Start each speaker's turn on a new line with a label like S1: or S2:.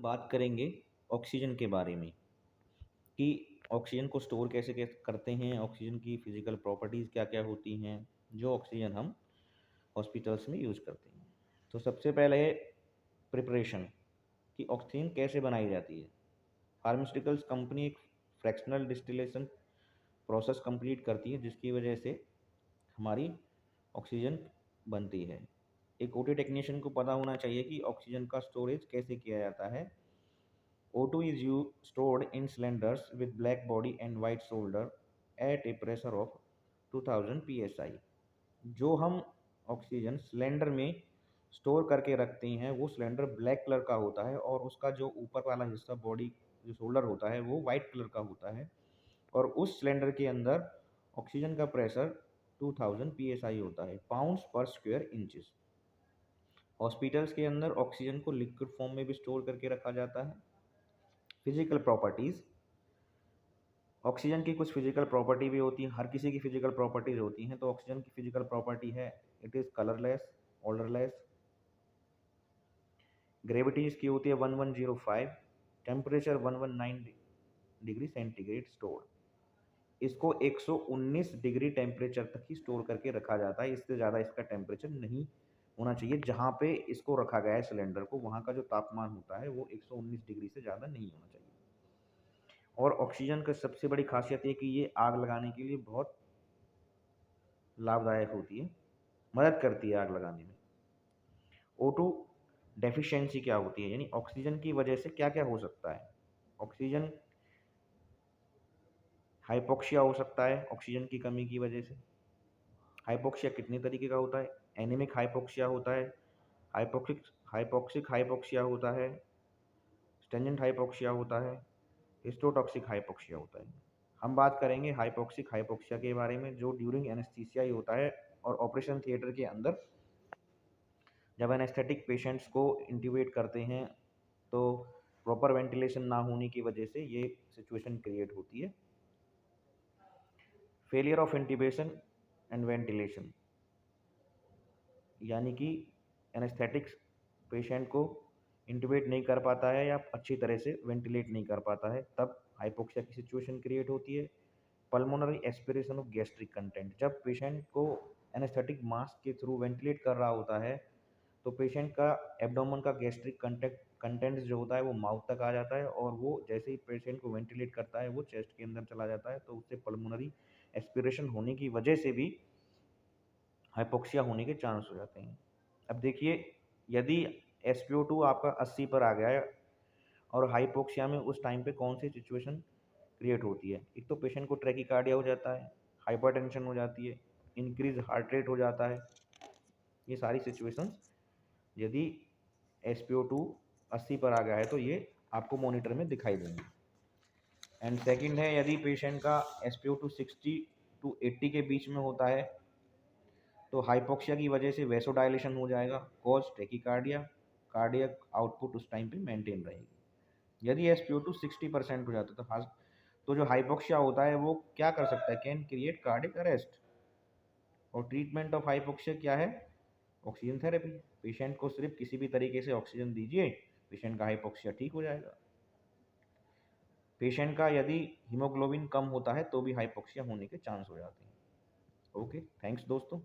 S1: बात करेंगे ऑक्सीजन के बारे में कि ऑक्सीजन को स्टोर कैसे करते हैं, ऑक्सीजन की फिजिकल प्रॉपर्टीज़ क्या क्या होती हैं जो ऑक्सीजन हम हॉस्पिटल्स में यूज़ करते हैं। तो सबसे पहले है प्रिपरेशन कि ऑक्सीजन कैसे बनाई जाती है। फार्मास्यूटिकल्स कंपनी एक फ्रैक्शनल डिस्टिलेशन प्रोसेस कंप्लीट करती है जिसकी वजह से हमारी ऑक्सीजन बनती है। एक ओटी टेक्नीशियन को पता होना चाहिए कि ऑक्सीजन का स्टोरेज कैसे किया जाता है। O2 is stored in cylinders with black body and white solder at a pressure of 2000 psi। जो हम ऑक्सीजन सिलेंडर में स्टोर करके रखते हैं वो सिलेंडर ब्लैक कलर का होता है और उसका जो ऊपर वाला हिस्सा बॉडी जो शोल्डर होता है वो वाइट कलर का होता है और उस सिलेंडर के अंदर ऑक्सीजन का प्रेशर 2000 psi होता है, पाउंड्स पर स्क्वायर इंचेस। हॉस्पिटल्स के अंदर ऑक्सीजन को लिक्विड फॉर्म में भी स्टोर करके रखा जाता है। फिजिकल प्रॉपर्टीज़, ऑक्सीजन की कुछ फिजिकल प्रॉपर्टी भी होती है, हर किसी की फिजिकल प्रॉपर्टीज होती हैं। तो ऑक्सीजन की फिजिकल प्रॉपर्टी है it is colourless, odourless, gravity इसकी होती है 1105, टेम्परेचर 119 डिग्री सेंटीग्रेड स्टोर। इसको 119 डिग्री टेम्परेचर तक ही स्टोर करके रखा जाता है, इससे ज़्यादा इसका टेम्परेचर नहीं होना चाहिए। जहाँ पे इसको रखा गया है सिलेंडर को वहाँ का जो तापमान होता है वो 119 डिग्री से ज़्यादा नहीं होना चाहिए। और ऑक्सीजन का सबसे बड़ी खासियत है कि ये आग लगाने के लिए बहुत लाभदायक होती है, मदद करती है आग लगाने में। O2 डेफिशिएंसी क्या होती है, यानी ऑक्सीजन की वजह से क्या क्या हो सकता है। ऑक्सीजन हाइपोक्सिया हो सकता है ऑक्सीजन की कमी की वजह से। हाइपोक्सिया कितने तरीके का होता है, एनीमिक हाइपोक्सिया होता है, हाइपोक्सिक हाइपोक्सिक हाइपोक्सिया होता है, स्टेंजेंट हाइपोक्सिया होता है, हिस्टोटॉक्सिक हाइपोक्सिया होता है। हम बात करेंगे हाइपोक्सिक हाइपोक्सिया के बारे में जो ड्यूरिंग एनेस्थीसिया ही होता है और ऑपरेशन थिएटर के अंदर जब एनेस्थेटिक पेशेंट्स को इंट्यूबेट करते हैं तो प्रॉपर वेंटिलेशन ना होने की वजह से ये सिचुएशन क्रिएट होती है। Failure of intubation and ventilation, यानी कि एनेस्थेटिक्स पेशेंट को इंट्यूबेट नहीं कर पाता है या अच्छी तरह से वेंटिलेट नहीं कर पाता है, तब हाइपोक्सिया की सिचुएशन क्रिएट होती है। Pulmonary aspiration of gastric content, जब पेशेंट को एनेस्थेटिक मास्क के थ्रू वेंटिलेट कर रहा होता है तो पेशेंट का एब्डोमेन का गैस्ट्रिक कंटेंट जो होता है वो माउथ तक आ जाता है और वो जैसे ही पेशेंट को वेंटिलेट करता है वो चेस्ट के अंदर चला जाता है, तो उससे पल्मोनरी एस्पिरेशन होने की वजह से भी हाइपोक्सिया होने के चांस हो जाते हैं। अब देखिए, यदि SpO2 आपका 80 पर आ गया है और हाइपोक्सिया में उस टाइम पे कौन सी सिचुएशन क्रिएट होती है। एक तो पेशेंट को ट्रैकीकार्डिया हो जाता है, हाइपरटेंशन हो जाती है, इंक्रीज हार्ट रेट हो जाता है। ये सारी सिचुएशंस यदि SpO2 80 पर आ गया है तो ये आपको मॉनिटर में दिखाई देंगे। एंड सेकंड है, यदि पेशेंट का SpO2 60 to 80 के बीच में होता है तो हाइपोक्सिया की वजह से वेसोडाइलेशन हो जाएगा, कॉज टैकीकार्डिया, कार्डियक आउटपुट उस टाइम पे मेंटेन रहेगी। यदि SpO2 60% हो जाता है तो जो हाइपोक्सिया होता है वो क्या कर सकता है, कैन क्रिएट कार्डियक अरेस्ट। और ट्रीटमेंट ऑफ हाइपोक्सिया क्या है, ऑक्सीजन थेरेपी। पेशेंट को सिर्फ किसी भी तरीके से ऑक्सीजन दीजिए, पेशेंट का हाइपोक्सिया ठीक हो जाएगा। पेशेंट का यदि हीमोग्लोबिन कम होता है तो भी हाइपोक्सिया होने के चांस हो जाते हैं। ओके, थैंक्स दोस्तों।